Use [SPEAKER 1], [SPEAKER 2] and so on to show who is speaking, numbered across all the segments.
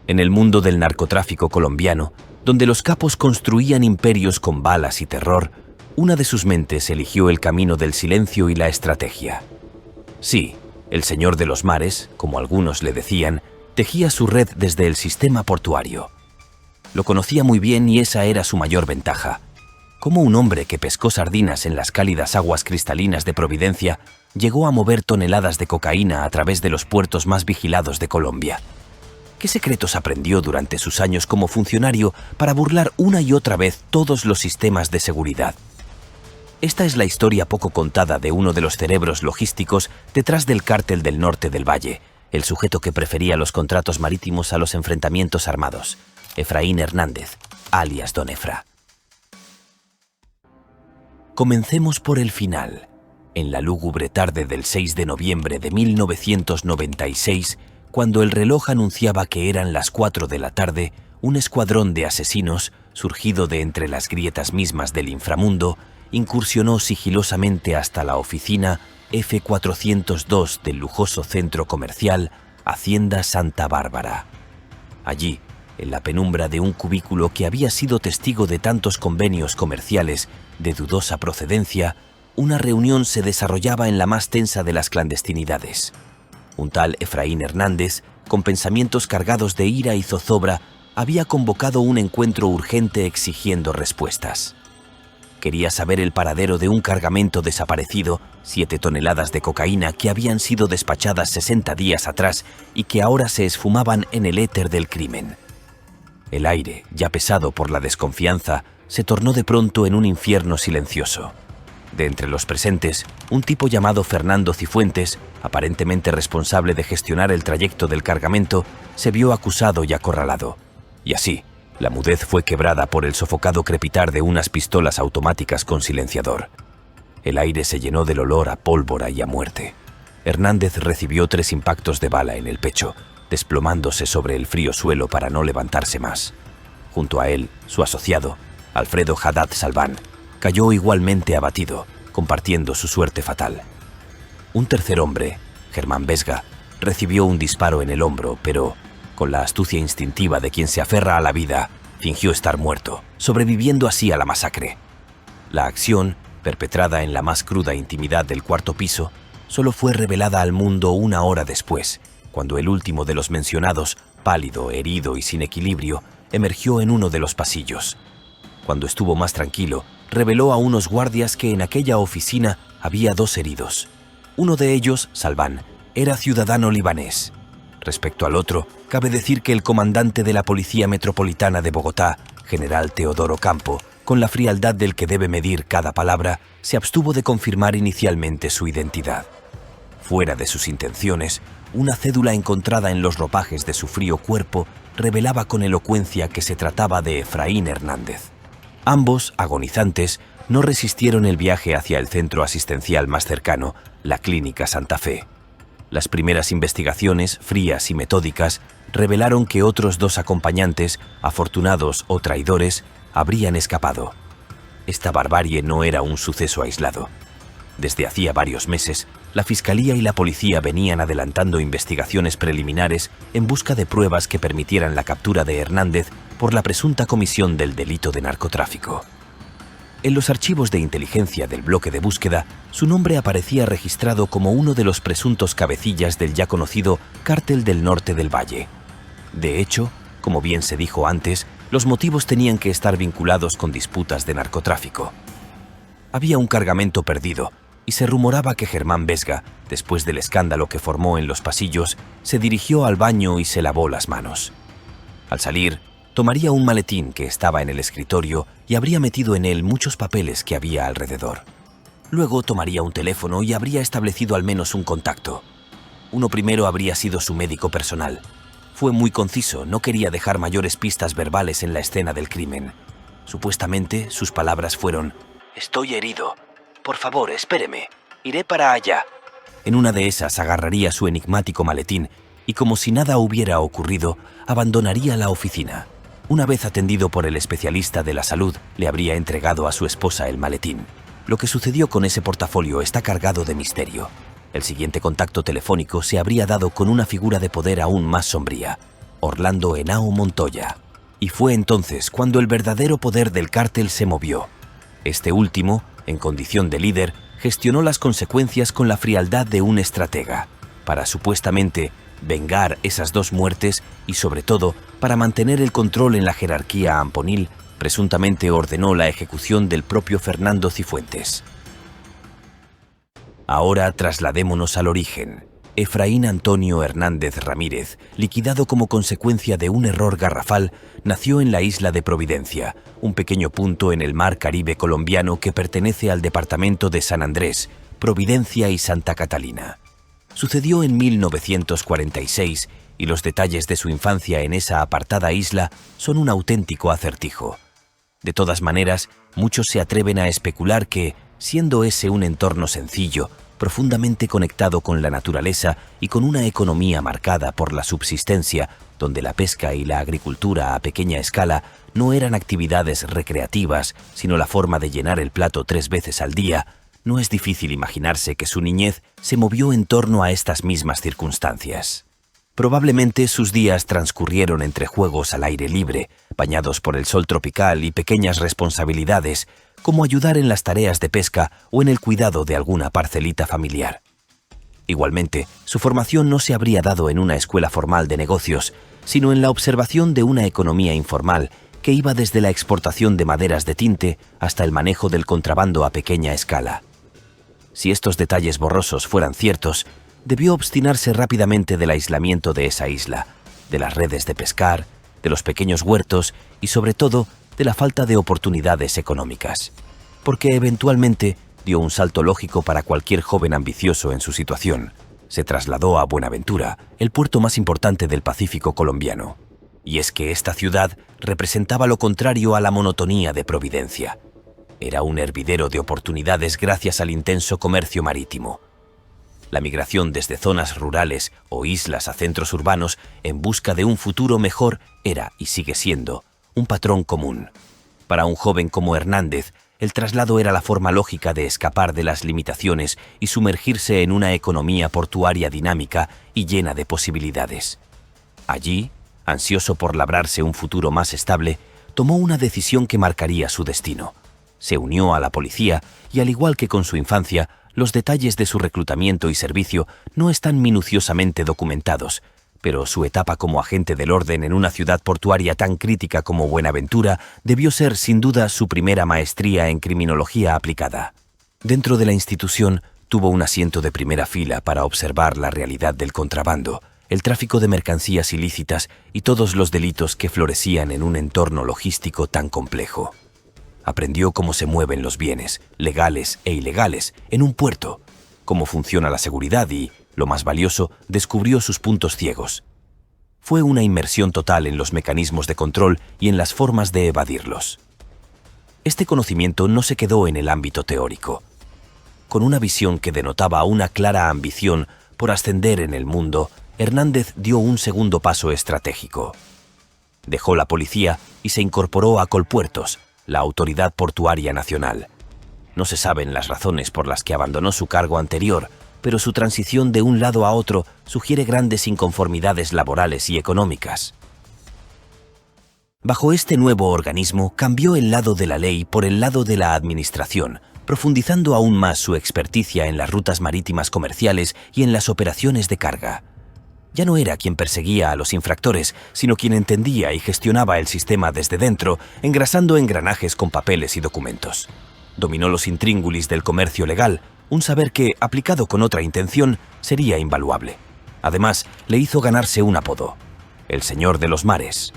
[SPEAKER 1] En el mundo del narcotráfico colombiano, donde los capos construían imperios con balas y terror, una de sus mentes eligió el camino del silencio y la estrategia. Sí, el señor de los mares, como algunos le decían, tejía su red desde el sistema portuario. Lo conocía muy bien y esa era su mayor ventaja. Cómo un hombre que pescó sardinas en las cálidas aguas cristalinas de Providencia llegó a mover toneladas de cocaína a través de los puertos más vigilados de Colombia. ¿Qué secretos aprendió durante sus años como funcionario para burlar una y otra vez todos los sistemas de seguridad? Esta es la historia poco contada de uno de los cerebros logísticos detrás del Cártel del Norte del Valle, el sujeto que prefería los contratos marítimos a los enfrentamientos armados, Efraín Hernández, alias Don Efra. Comencemos por el final. En la lúgubre tarde del 6 de noviembre de 1996, cuando el reloj anunciaba que eran las 4 de la tarde, un escuadrón de asesinos, surgido de entre las grietas mismas del inframundo, incursionó sigilosamente hasta la oficina F402 del lujoso centro comercial Hacienda Santa Bárbara. Allí, en la penumbra de un cubículo que había sido testigo de tantos convenios comerciales de dudosa procedencia, una reunión se desarrollaba en la más tensa de las clandestinidades. Un tal Efraín Hernández, con pensamientos cargados de ira y zozobra, había convocado un encuentro urgente exigiendo respuestas. Quería saber el paradero de un cargamento desaparecido, 7 toneladas de cocaína que habían sido despachadas 60 días atrás y que ahora se esfumaban en el éter del crimen. El aire, ya pesado por la desconfianza, se tornó de pronto en un infierno silencioso. De entre los presentes, un tipo llamado Fernando Cifuentes, aparentemente responsable de gestionar el trayecto del cargamento, se vio acusado y acorralado. Y así, la mudez fue quebrada por el sofocado crepitar de unas pistolas automáticas con silenciador. El aire se llenó del olor a pólvora y a muerte. Hernández recibió 3 impactos de bala en el pecho, desplomándose sobre el frío suelo para no levantarse más. Junto a él, su asociado, Alfredo Haddad Salván, cayó igualmente abatido, compartiendo su suerte fatal. Un tercer hombre, Germán Vesga, recibió un disparo en el hombro, pero, con la astucia instintiva de quien se aferra a la vida, fingió estar muerto, sobreviviendo así a la masacre. La acción, perpetrada en la más cruda intimidad del 4º piso, solo fue revelada al mundo 1 hora después, cuando el último de los mencionados, pálido, herido y sin equilibrio, emergió en uno de los pasillos. Cuando estuvo más tranquilo, reveló a unos guardias que en aquella oficina había 2 heridos. Uno de ellos, Salván, era ciudadano libanés. Respecto al otro, cabe decir que el comandante de la Policía Metropolitana de Bogotá, general Teodoro Campo, con la frialdad del que debe medir cada palabra, se abstuvo de confirmar inicialmente su identidad. Fuera de sus intenciones, una cédula encontrada en los ropajes de su frío cuerpo revelaba con elocuencia que se trataba de Efraín Hernández. Ambos, agonizantes, no resistieron el viaje hacia el centro asistencial más cercano, la Clínica Santa Fe. Las primeras investigaciones, frías y metódicas, revelaron que otros 2 acompañantes, afortunados o traidores, habrían escapado. Esta barbarie no era un suceso aislado. Desde hacía varios meses, la Fiscalía y la Policía venían adelantando investigaciones preliminares en busca de pruebas que permitieran la captura de Hernández por la presunta comisión del delito de narcotráfico. En los archivos de inteligencia del bloque de búsqueda, su nombre aparecía registrado como uno de los presuntos cabecillas del ya conocido Cártel del Norte del Valle. De hecho, como bien se dijo antes, los motivos tenían que estar vinculados con disputas de narcotráfico. Había un cargamento perdido, y se rumoraba que Germán Vesga, después del escándalo que formó en los pasillos, se dirigió al baño y se lavó las manos. Al salir, tomaría un maletín que estaba en el escritorio y habría metido en él muchos papeles que había alrededor. Luego tomaría un teléfono y habría establecido al menos un contacto. Uno primero habría sido su médico personal. Fue muy conciso, no quería dejar mayores pistas verbales en la escena del crimen. Supuestamente, sus palabras fueron: «Estoy herido. Por favor, espéreme. Iré para allá». En una de esas agarraría su enigmático maletín y, como si nada hubiera ocurrido, abandonaría la oficina. Una vez atendido por el especialista de la salud, le habría entregado a su esposa el maletín. Lo que sucedió con ese portafolio está cargado de misterio. El siguiente contacto telefónico se habría dado con una figura de poder aún más sombría: Orlando Henao Montoya. Y fue entonces cuando el verdadero poder del cártel se movió. Este último, en condición de líder, gestionó las consecuencias con la frialdad de un estratega, para supuestamente vengar esas dos muertes y, sobre todo, para mantener el control en la jerarquía amponil, presuntamente ordenó la ejecución del propio Fernando Cifuentes. Ahora trasladémonos al origen. Efraín Antonio Hernández Ramírez, liquidado como consecuencia de un error garrafal, nació en la isla de Providencia, un pequeño punto en el mar Caribe colombiano que pertenece al departamento de San Andrés, Providencia y Santa Catalina. Sucedió en 1946 y los detalles de su infancia en esa apartada isla son un auténtico acertijo. De todas maneras, muchos se atreven a especular que, siendo ese un entorno sencillo, profundamente conectado con la naturaleza y con una economía marcada por la subsistencia, donde la pesca y la agricultura a pequeña escala no eran actividades recreativas, sino la forma de llenar el plato 3 veces al día, no es difícil imaginarse que su niñez se movió en torno a estas mismas circunstancias. Probablemente sus días transcurrieron entre juegos al aire libre, bañados por el sol tropical y pequeñas responsabilidades, como ayudar en las tareas de pesca o en el cuidado de alguna parcelita familiar. Igualmente, su formación no se habría dado en una escuela formal de negocios, sino en la observación de una economía informal que iba desde la exportación de maderas de tinte hasta el manejo del contrabando a pequeña escala. Si estos detalles borrosos fueran ciertos, debió obstinarse rápidamente del aislamiento de esa isla, de las redes de pescar, de los pequeños huertos y, sobre todo, de la falta de oportunidades económicas, porque eventualmente dio un salto lógico para cualquier joven ambicioso en su situación. Se trasladó a Buenaventura, el puerto más importante del Pacífico colombiano. Y es que esta ciudad representaba lo contrario a la monotonía de Providencia. Era un hervidero de oportunidades gracias al intenso comercio marítimo. La migración desde zonas rurales o islas a centros urbanos en busca de un futuro mejor era, y sigue siendo, un patrón común. Para un joven como Hernández, el traslado era la forma lógica de escapar de las limitaciones y sumergirse en una economía portuaria dinámica y llena de posibilidades. Allí, ansioso por labrarse un futuro más estable, tomó una decisión que marcaría su destino. Se unió a la policía y, al igual que con su infancia, los detalles de su reclutamiento y servicio no están minuciosamente documentados, pero su etapa como agente del orden en una ciudad portuaria tan crítica como Buenaventura debió ser, sin duda, su primera maestría en criminología aplicada. Dentro de la institución, tuvo un asiento de primera fila para observar la realidad del contrabando, el tráfico de mercancías ilícitas y todos los delitos que florecían en un entorno logístico tan complejo. Aprendió cómo se mueven los bienes, legales e ilegales, en un puerto, cómo funciona la seguridad y, lo más valioso, descubrió sus puntos ciegos. Fue una inmersión total en los mecanismos de control y en las formas de evadirlos. Este conocimiento no se quedó en el ámbito teórico. Con una visión que denotaba una clara ambición por ascender en el mundo, Hernández dio un segundo paso estratégico. Dejó la policía y se incorporó a Colpuertos, la Autoridad Portuaria Nacional. No se saben las razones por las que abandonó su cargo anterior, pero su transición de un lado a otro sugiere grandes inconformidades laborales y económicas. Bajo este nuevo organismo cambió el lado de la ley por el lado de la administración, profundizando aún más su experticia en las rutas marítimas comerciales y en las operaciones de carga. Ya no era quien perseguía a los infractores, sino quien entendía y gestionaba el sistema desde dentro, engrasando engranajes con papeles y documentos. Dominó los intríngulis del comercio legal, un saber que, aplicado con otra intención, sería invaluable. Además, le hizo ganarse un apodo: el Señor de los Mares.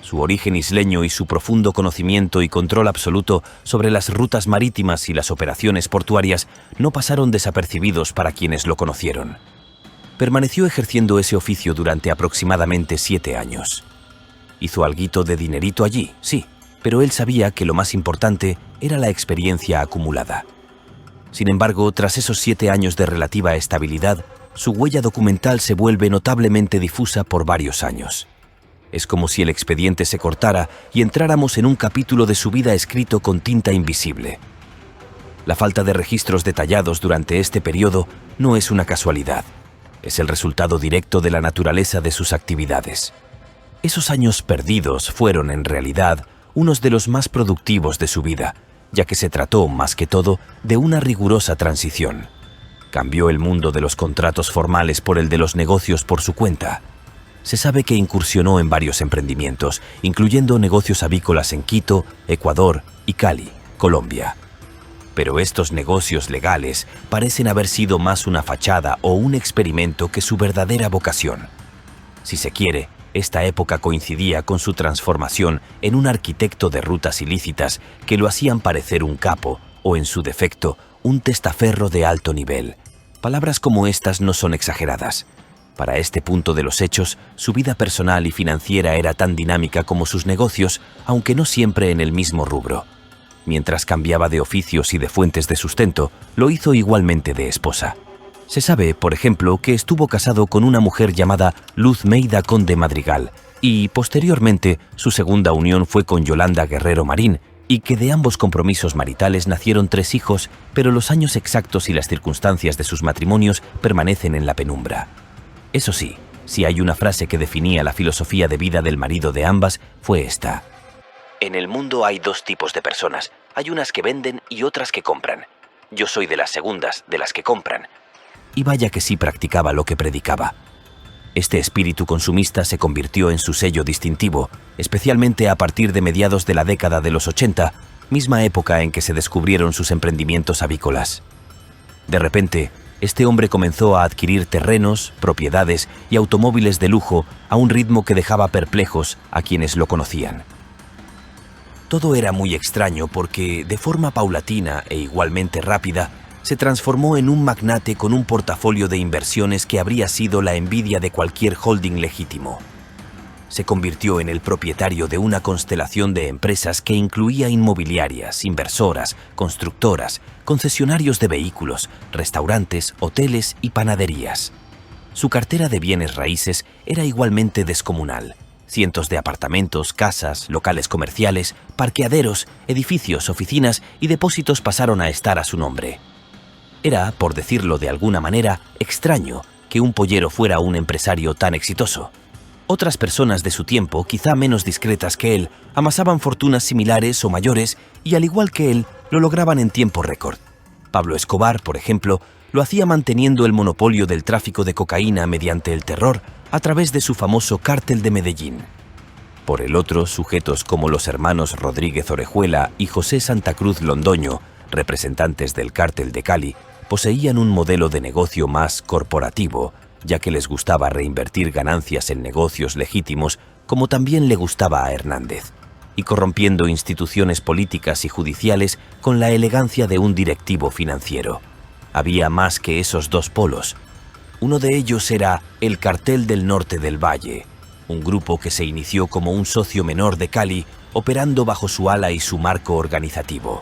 [SPEAKER 1] Su origen isleño y su profundo conocimiento y control absoluto sobre las rutas marítimas y las operaciones portuarias no pasaron desapercibidos para quienes lo conocieron. Permaneció ejerciendo ese oficio durante aproximadamente 7 años. Hizo alguito de dinerito allí, sí, pero él sabía que lo más importante era la experiencia acumulada. Sin embargo, tras esos 7 años de relativa estabilidad, su huella documental se vuelve notablemente difusa por varios años. Es como si el expediente se cortara y entráramos en un capítulo de su vida escrito con tinta invisible. La falta de registros detallados durante este periodo no es una casualidad. Es el resultado directo de la naturaleza de sus actividades. Esos años perdidos fueron, en realidad, unos de los más productivos de su vida, ya que se trató, más que todo, de una rigurosa transición. Cambió el mundo de los contratos formales por el de los negocios por su cuenta. Se sabe que incursionó en varios emprendimientos, incluyendo negocios avícolas en Quito, Ecuador y Cali, Colombia. Pero estos negocios legales parecen haber sido más una fachada o un experimento que su verdadera vocación. Si se quiere, esta época coincidía con su transformación en un arquitecto de rutas ilícitas que lo hacían parecer un capo o, en su defecto, un testaferro de alto nivel. Palabras como estas no son exageradas. Para este punto de los hechos, su vida personal y financiera era tan dinámica como sus negocios, aunque no siempre en el mismo rubro. Mientras cambiaba de oficios y de fuentes de sustento, lo hizo igualmente de esposa. Se sabe, por ejemplo, que estuvo casado con una mujer llamada Luz Meida Conde Madrigal y, posteriormente, su segunda unión fue con Yolanda Guerrero Marín, y que de ambos compromisos maritales nacieron 3 hijos, pero los años exactos y las circunstancias de sus matrimonios permanecen en la penumbra. Eso sí, si hay una frase que definía la filosofía de vida del marido de ambas, fue esta: en el mundo hay 2 tipos de personas. Hay unas que venden y otras que compran. Yo soy de las segundas, de las que compran. Y vaya que sí practicaba lo que predicaba. Este espíritu consumista se convirtió en su sello distintivo, especialmente a partir de mediados de la década de los 80, misma época en que se descubrieron sus emprendimientos avícolas. De repente, este hombre comenzó a adquirir terrenos, propiedades y automóviles de lujo a un ritmo que dejaba perplejos a quienes lo conocían. Todo era muy extraño porque, de forma paulatina e igualmente rápida, se transformó en un magnate con un portafolio de inversiones que habría sido la envidia de cualquier holding legítimo. Se convirtió en el propietario de una constelación de empresas que incluía inmobiliarias, inversoras, constructoras, concesionarios de vehículos, restaurantes, hoteles y panaderías. Su cartera de bienes raíces era igualmente descomunal. Cientos de apartamentos, casas, locales comerciales, parqueaderos, edificios, oficinas y depósitos pasaron a estar a su nombre. Era, por decirlo de alguna manera, extraño que un pollero fuera un empresario tan exitoso. Otras personas de su tiempo, quizá menos discretas que él, amasaban fortunas similares o mayores y, al igual que él, lo lograban en tiempo récord. Pablo Escobar, por ejemplo, lo hacía manteniendo el monopolio del tráfico de cocaína mediante el terror a través de su famoso Cártel de Medellín. Por el otro, sujetos como los hermanos Rodríguez Orejuela y José Santa Cruz Londoño, representantes del Cártel de Cali, poseían un modelo de negocio más corporativo, ya que les gustaba reinvertir ganancias en negocios legítimos, como también le gustaba a Hernández, y corrompiendo instituciones políticas y judiciales con la elegancia de un directivo financiero. Había más que esos 2 polos. Uno de ellos era el Cartel del Norte del Valle, un grupo que se inició como un socio menor de Cali, operando bajo su ala y su marco organizativo.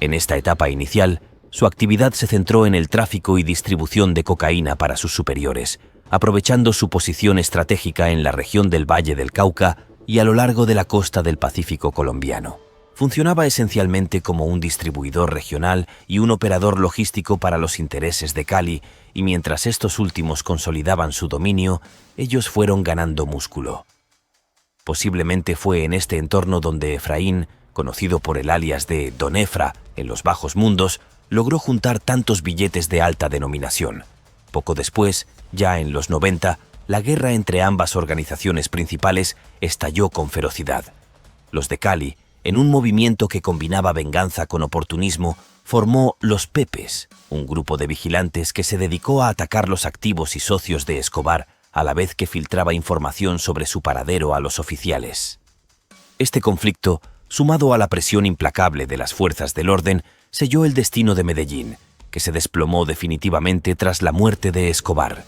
[SPEAKER 1] En esta etapa inicial, su actividad se centró en el tráfico y distribución de cocaína para sus superiores, aprovechando su posición estratégica en la región del Valle del Cauca y a lo largo de la costa del Pacífico colombiano. Funcionaba esencialmente como un distribuidor regional y un operador logístico para los intereses de Cali, y mientras estos últimos consolidaban su dominio, ellos fueron ganando músculo. Posiblemente fue en este entorno donde Efraín, conocido por el alias de Don Efra en los bajos mundos, logró juntar tantos billetes de alta denominación. Poco después, ya en los 90, la guerra entre ambas organizaciones principales estalló con ferocidad. Los de Cali, en un movimiento que combinaba venganza con oportunismo, formó Los Pepes, un grupo de vigilantes que se dedicó a atacar los activos y socios de Escobar, a la vez que filtraba información sobre su paradero a los oficiales. Este conflicto, sumado a la presión implacable de las fuerzas del orden, selló el destino de Medellín, que se desplomó definitivamente tras la muerte de Escobar.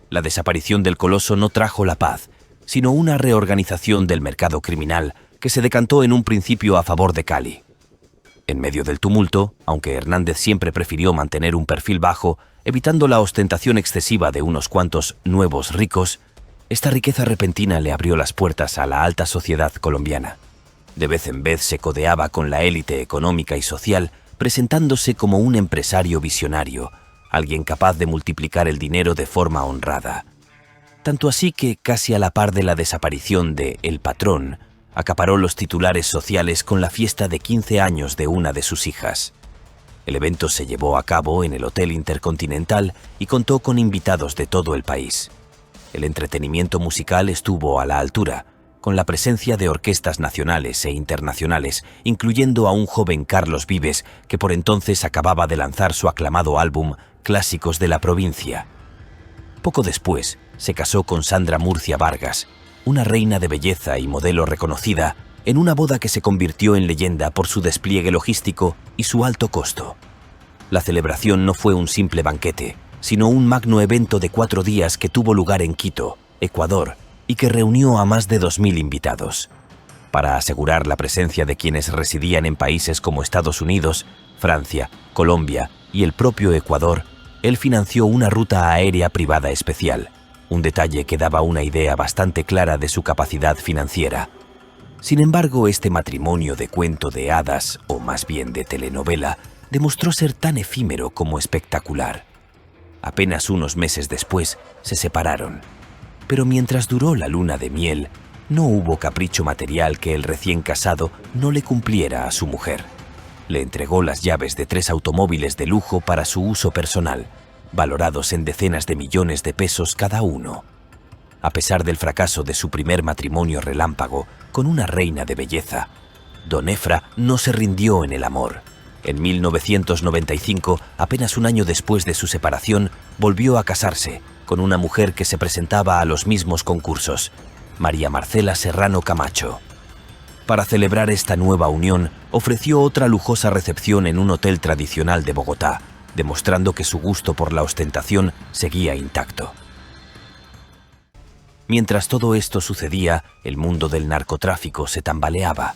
[SPEAKER 1] La desaparición del coloso no trajo la paz, sino una reorganización del mercado criminal que se decantó en un principio a favor de Cali. En medio del tumulto, aunque Hernández siempre prefirió mantener un perfil bajo, evitando la ostentación excesiva de unos cuantos nuevos ricos, esta riqueza repentina le abrió las puertas a la alta sociedad colombiana. De vez en vez se codeaba con la élite económica y social, presentándose como un empresario visionario, alguien capaz de multiplicar el dinero de forma honrada. tanto así que, casi a la par de la desaparición de El Patrón, acaparó los titulares sociales con la fiesta de 15 años de una de sus hijas. El evento se llevó a cabo en el Hotel Intercontinental y contó con invitados de todo el país. El entretenimiento musical estuvo a la altura, con la presencia de orquestas nacionales e internacionales, incluyendo a un joven Carlos Vives, que por entonces acababa de lanzar su aclamado álbum Clásicos de la Provincia. Poco después, se casó con Sandra Murcia Vargas, una reina de belleza y modelo reconocida, en una boda que se convirtió en leyenda por su despliegue logístico y su alto costo. La celebración no fue un simple banquete, sino un magno evento de 4 días que tuvo lugar en Quito, Ecuador, y que reunió a más de 2000 invitados. Para asegurar la presencia de quienes residían en países como Estados Unidos, Francia, Colombia y el propio Ecuador, él financió una ruta aérea privada especial, un detalle que daba una idea bastante clara de su capacidad financiera. Sin embargo, este matrimonio de cuento de hadas, o más bien de telenovela, demostró ser tan efímero como espectacular. Apenas unos meses después, se separaron. Pero mientras duró la luna de miel, no hubo capricho material que el recién casado no le cumpliera a su mujer. Le entregó las llaves de 3 automóviles de lujo para su uso personal, valorados en decenas de millones de pesos cada uno. A pesar del fracaso de su primer matrimonio relámpago con una reina de belleza, Don Efra no se rindió en el amor. En 1995, apenas un año después de su separación, volvió a casarse con una mujer que se presentaba a los mismos concursos, María Marcela Serrano Camacho. Para celebrar esta nueva unión, ofreció otra lujosa recepción en un hotel tradicional de Bogotá, demostrando que su gusto por la ostentación seguía intacto. Mientras todo esto sucedía, el mundo del narcotráfico se tambaleaba.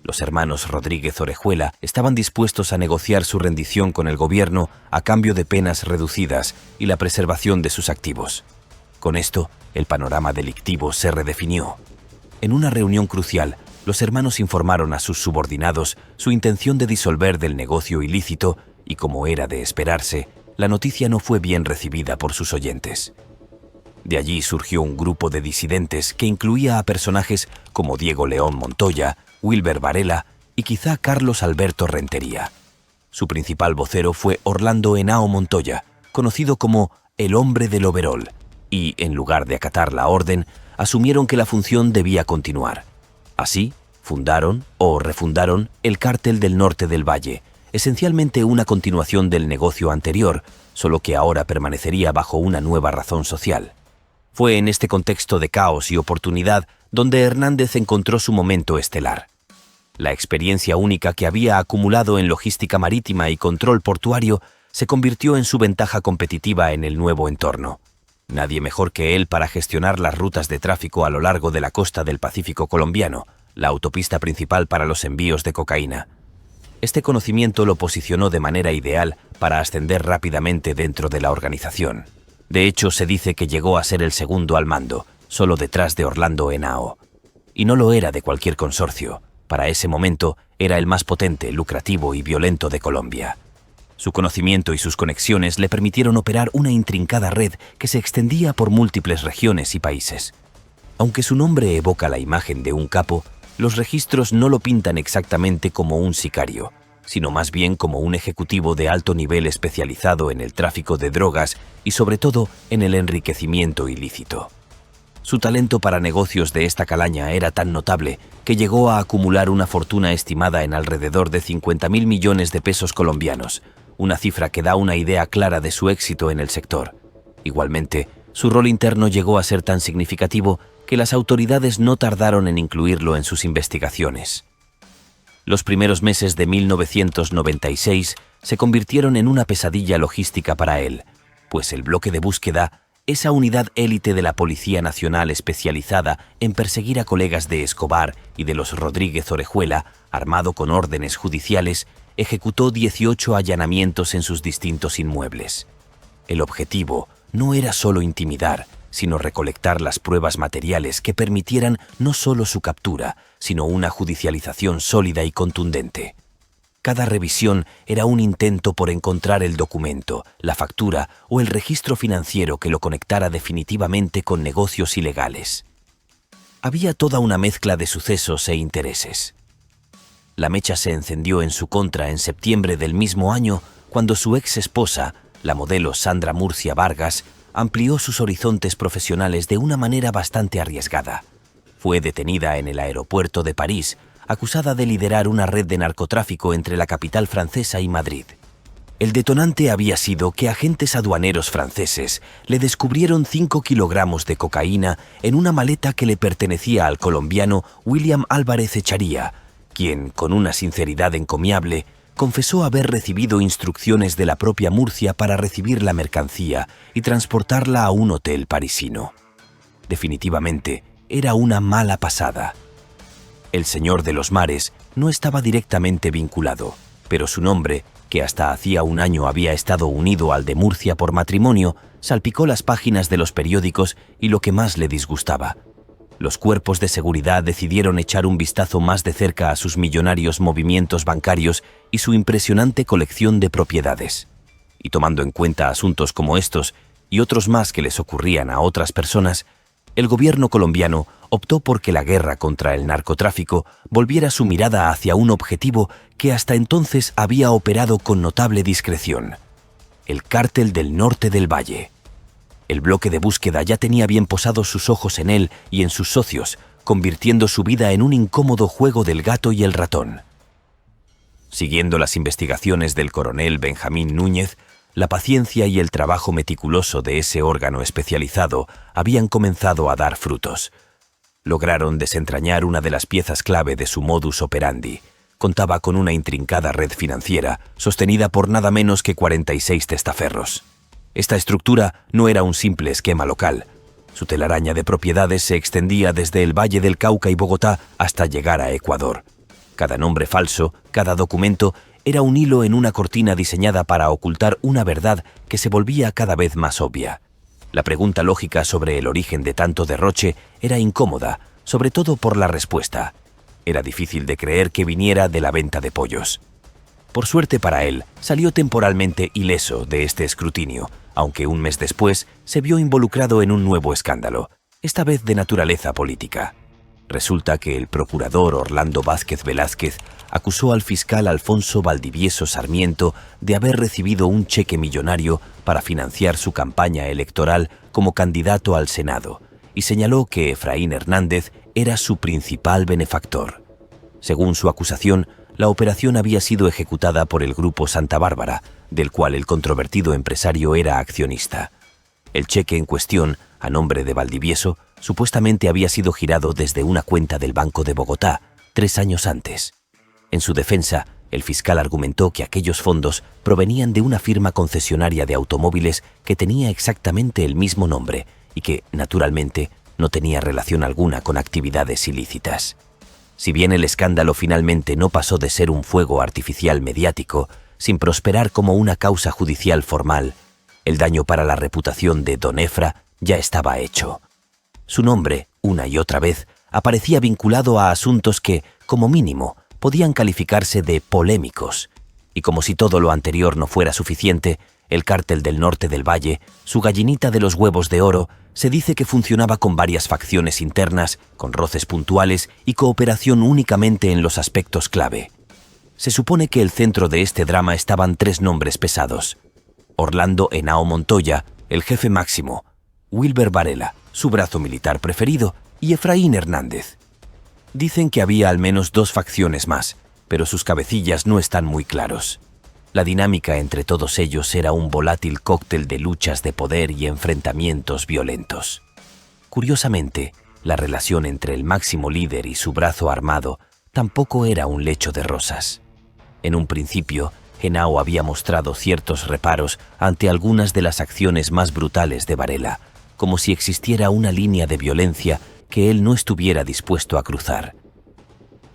[SPEAKER 1] Los hermanos Rodríguez Orejuela estaban dispuestos a negociar su rendición con el gobierno a cambio de penas reducidas y la preservación de sus activos. Con esto, el panorama delictivo se redefinió. En una reunión crucial, los hermanos informaron a sus subordinados su intención de disolver del negocio ilícito y, como era de esperarse, la noticia no fue bien recibida por sus oyentes. De allí surgió un grupo de disidentes que incluía a personajes como Diego León Montoya, Wilber Varela y quizá Carlos Alberto Rentería. Su principal vocero fue Orlando Henao Montoya, conocido como el hombre del overol, y, en lugar de acatar la orden, asumieron que la función debía continuar. Así, fundaron o refundaron el Cártel del Norte del Valle, esencialmente una continuación del negocio anterior, solo que ahora permanecería bajo una nueva razón social. Fue en este contexto de caos y oportunidad donde Hernández encontró su momento estelar. La experiencia única que había acumulado en logística marítima y control portuario se convirtió en su ventaja competitiva en el nuevo entorno. Nadie mejor que él para gestionar las rutas de tráfico a lo largo de la costa del Pacífico colombiano, la autopista principal para los envíos de cocaína. Este conocimiento lo posicionó de manera ideal para ascender rápidamente dentro de la organización. De hecho, se dice que llegó a ser el segundo al mando, solo detrás de Orlando Henao. Y no lo era de cualquier consorcio. Para ese momento, era el más potente, lucrativo y violento de Colombia. Su conocimiento y sus conexiones le permitieron operar una intrincada red que se extendía por múltiples regiones y países. Aunque su nombre evoca la imagen de un capo, los registros no lo pintan exactamente como un sicario, sino más bien como un ejecutivo de alto nivel especializado en el tráfico de drogas y sobre todo en el enriquecimiento ilícito. Su talento para negocios de esta calaña era tan notable que llegó a acumular una fortuna estimada en alrededor de 50.000 millones de pesos colombianos, una cifra que da una idea clara de su éxito en el sector. Igualmente, su rol interno llegó a ser tan significativo que las autoridades no tardaron en incluirlo en sus investigaciones. Los primeros meses de 1996 se convirtieron en una pesadilla logística para él, pues el bloque de búsqueda, esa unidad élite de la Policía Nacional especializada en perseguir a colegas de Escobar y de los Rodríguez Orejuela, armado con órdenes judiciales, ejecutó 18 allanamientos en sus distintos inmuebles. El objetivo no era solo intimidar, sino recolectar las pruebas materiales que permitieran no solo su captura, sino una judicialización sólida y contundente. Cada revisión era un intento por encontrar el documento, la factura o el registro financiero que lo conectara definitivamente con negocios ilegales. Había toda una mezcla de sucesos e intereses. La mecha se encendió en su contra en septiembre del mismo año, cuando su ex esposa, la modelo Sandra Murcia Vargas, amplió sus horizontes profesionales de una manera bastante arriesgada. Fue detenida en el aeropuerto de París, acusada de liderar una red de narcotráfico entre la capital francesa y Madrid. El detonante había sido que agentes aduaneros franceses le descubrieron 5 kilogramos de cocaína en una maleta que le pertenecía al colombiano William Álvarez Echaría, quien, con una sinceridad encomiable, confesó haber recibido instrucciones de la propia Murcia para recibir la mercancía y transportarla a un hotel parisino. Definitivamente, era una mala pasada. El señor de los mares no estaba directamente vinculado, pero su nombre, que hasta hacía un año había estado unido al de Murcia por matrimonio, salpicó las páginas de los periódicos y lo que más le disgustaba. Los cuerpos de seguridad decidieron echar un vistazo más de cerca a sus millonarios movimientos bancarios y su impresionante colección de propiedades. Y tomando en cuenta asuntos como estos y otros más que les ocurrían a otras personas, el gobierno colombiano optó por que la guerra contra el narcotráfico volviera su mirada hacia un objetivo que hasta entonces había operado con notable discreción: el Cártel del Norte del Valle. El bloque de búsqueda ya tenía bien posados sus ojos en él y en sus socios, convirtiendo su vida en un incómodo juego del gato y el ratón. Siguiendo las investigaciones del coronel Benjamín Núñez, la paciencia y el trabajo meticuloso de ese órgano especializado habían comenzado a dar frutos. Lograron desentrañar una de las piezas clave de su modus operandi. Contaba con una intrincada red financiera, sostenida por nada menos que 46 testaferros. Esta estructura no era un simple esquema local. Su telaraña de propiedades se extendía desde el Valle del Cauca y Bogotá hasta llegar a Ecuador. Cada nombre falso, cada documento, era un hilo en una cortina diseñada para ocultar una verdad que se volvía cada vez más obvia. La pregunta lógica sobre el origen de tanto derroche era incómoda, sobre todo por la respuesta. Era difícil de creer que viniera de la venta de pollos. Por suerte para él, salió temporalmente ileso de este escrutinio, aunque un mes después se vio involucrado en un nuevo escándalo, esta vez de naturaleza política. Resulta que el procurador Orlando Vázquez Velázquez acusó al fiscal Alfonso Valdivieso Sarmiento de haber recibido un cheque millonario para financiar su campaña electoral como candidato al Senado y señaló que Efraín Hernández era su principal benefactor. Según su acusación, la operación había sido ejecutada por el Grupo Santa Bárbara, del cual el controvertido empresario era accionista. El cheque en cuestión, a nombre de Valdivieso, supuestamente había sido girado desde una cuenta del Banco de Bogotá 3 años antes. En su defensa, el fiscal argumentó que aquellos fondos provenían de una firma concesionaria de automóviles que tenía exactamente el mismo nombre y que, naturalmente, no tenía relación alguna con actividades ilícitas. Si bien el escándalo finalmente no pasó de ser un fuego artificial mediático, sin prosperar como una causa judicial formal, el daño para la reputación de Don Efra ya estaba hecho. Su nombre, una y otra vez, aparecía vinculado a asuntos que, como mínimo, podían calificarse de polémicos. Y como si todo lo anterior no fuera suficiente, el Cártel del Norte del Valle, su gallinita de los huevos de oro, se dice que funcionaba con varias facciones internas, con roces puntuales y cooperación únicamente en los aspectos clave. Se supone que el centro de este drama estaban 3 nombres pesados: Orlando Henao Montoya, el jefe máximo; Wilber Varela, su brazo militar preferido; y Efraín Hernández. Dicen que había al menos 2 facciones más, pero sus cabecillas no están muy claros. La dinámica entre todos ellos era un volátil cóctel de luchas de poder y enfrentamientos violentos. Curiosamente, la relación entre el máximo líder y su brazo armado tampoco era un lecho de rosas. En un principio, Henao había mostrado ciertos reparos ante algunas de las acciones más brutales de Varela, como si existiera una línea de violencia que él no estuviera dispuesto a cruzar.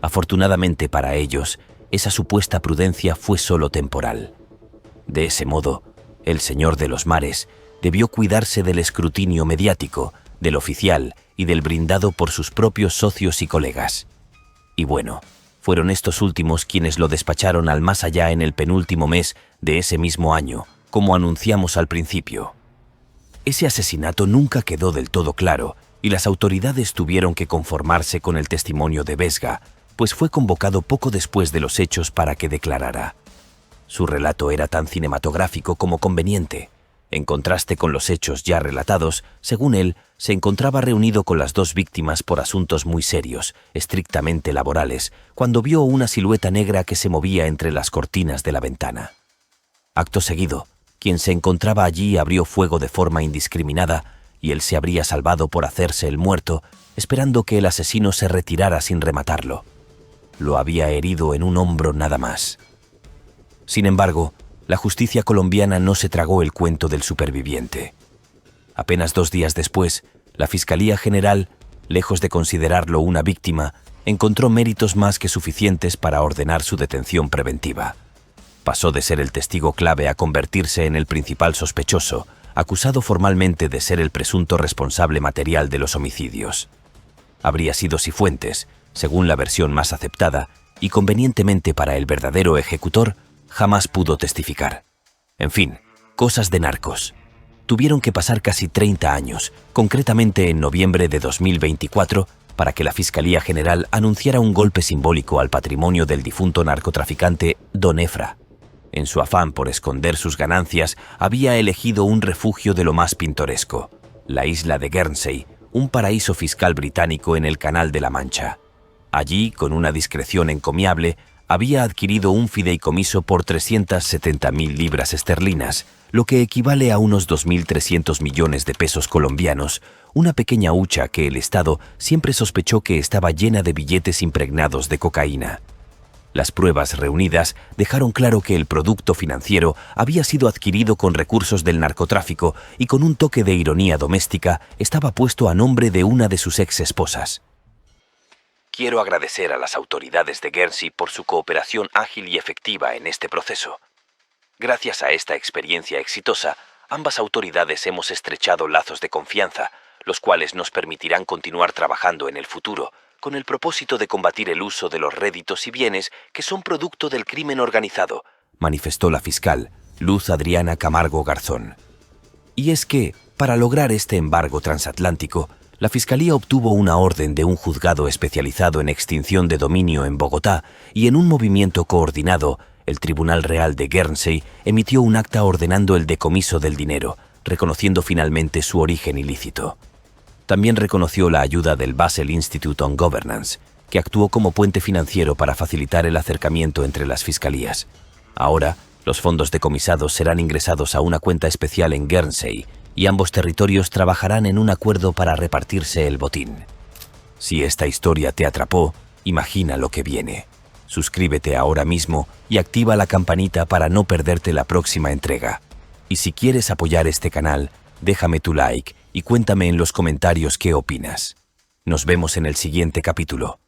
[SPEAKER 1] Afortunadamente para ellos, esa supuesta prudencia fue solo temporal. De ese modo, el señor de los mares debió cuidarse del escrutinio mediático, del oficial y del brindado por sus propios socios y colegas. Y bueno, Fueron estos últimos quienes lo despacharon al más allá en el penúltimo mes de ese mismo año, como anunciamos al principio. Ese asesinato nunca quedó del todo claro y las autoridades tuvieron que conformarse con el testimonio de Vesga, pues fue convocado poco después de los hechos para que declarara. Su relato era tan cinematográfico como conveniente. En contraste con los hechos ya relatados, según él, se encontraba reunido con las dos víctimas por asuntos muy serios, estrictamente laborales, cuando vio una silueta negra que se movía entre las cortinas de la ventana. Acto seguido, quien se encontraba allí abrió fuego de forma indiscriminada y él se habría salvado por hacerse el muerto, esperando que el asesino se retirara sin rematarlo. Lo había herido en un hombro nada más. Sin embargo, la justicia colombiana no se tragó el cuento del superviviente. Apenas 2 días después, la Fiscalía General, lejos de considerarlo una víctima, encontró méritos más que suficientes para ordenar su detención preventiva. Pasó de ser el testigo clave a convertirse en el principal sospechoso, acusado formalmente de ser el presunto responsable material de los homicidios. Habría sido Cifuentes, según la versión más aceptada, y convenientemente para el verdadero ejecutor, jamás pudo testificar. En fin, cosas de narcos. Tuvieron que pasar casi 30 años, concretamente en noviembre de 2024, para que la Fiscalía General anunciara un golpe simbólico al patrimonio del difunto narcotraficante Don Efra. En su afán por esconder sus ganancias, había elegido un refugio de lo más pintoresco, la isla de Guernsey, un paraíso fiscal británico en el Canal de la Mancha. Allí, con una discreción encomiable, había adquirido un fideicomiso por 370.000 libras esterlinas, lo que equivale a unos 2.300 millones de pesos colombianos, una pequeña hucha que el Estado siempre sospechó que estaba llena de billetes impregnados de cocaína. Las pruebas reunidas dejaron claro que el producto financiero había sido adquirido con recursos del narcotráfico y con un toque de ironía doméstica estaba puesto a nombre de una de sus ex esposas. Quiero agradecer a las autoridades de Guernsey por su cooperación ágil y efectiva en este proceso. Gracias a esta experiencia exitosa, ambas autoridades hemos estrechado lazos de confianza, los cuales nos permitirán continuar trabajando en el futuro, con el propósito de combatir el uso de los réditos y bienes que son producto del crimen organizado, manifestó la fiscal, Luz Adriana Camargo Garzón. Y es que, para lograr este embargo transatlántico, la Fiscalía obtuvo una orden de un juzgado especializado en extinción de dominio en Bogotá y en un movimiento coordinado, el Tribunal Real de Guernsey emitió un acta ordenando el decomiso del dinero, reconociendo finalmente su origen ilícito. También reconoció la ayuda del Basel Institute on Governance, que actuó como puente financiero para facilitar el acercamiento entre las fiscalías. Ahora, los fondos decomisados serán ingresados a una cuenta especial en Guernsey, y ambos territorios trabajarán en un acuerdo para repartirse el botín. Si esta historia te atrapó, imagina lo que viene. Suscríbete ahora mismo y activa la campanita para no perderte la próxima entrega. Y si quieres apoyar este canal, déjame tu like y cuéntame en los comentarios qué opinas. Nos vemos en el siguiente capítulo.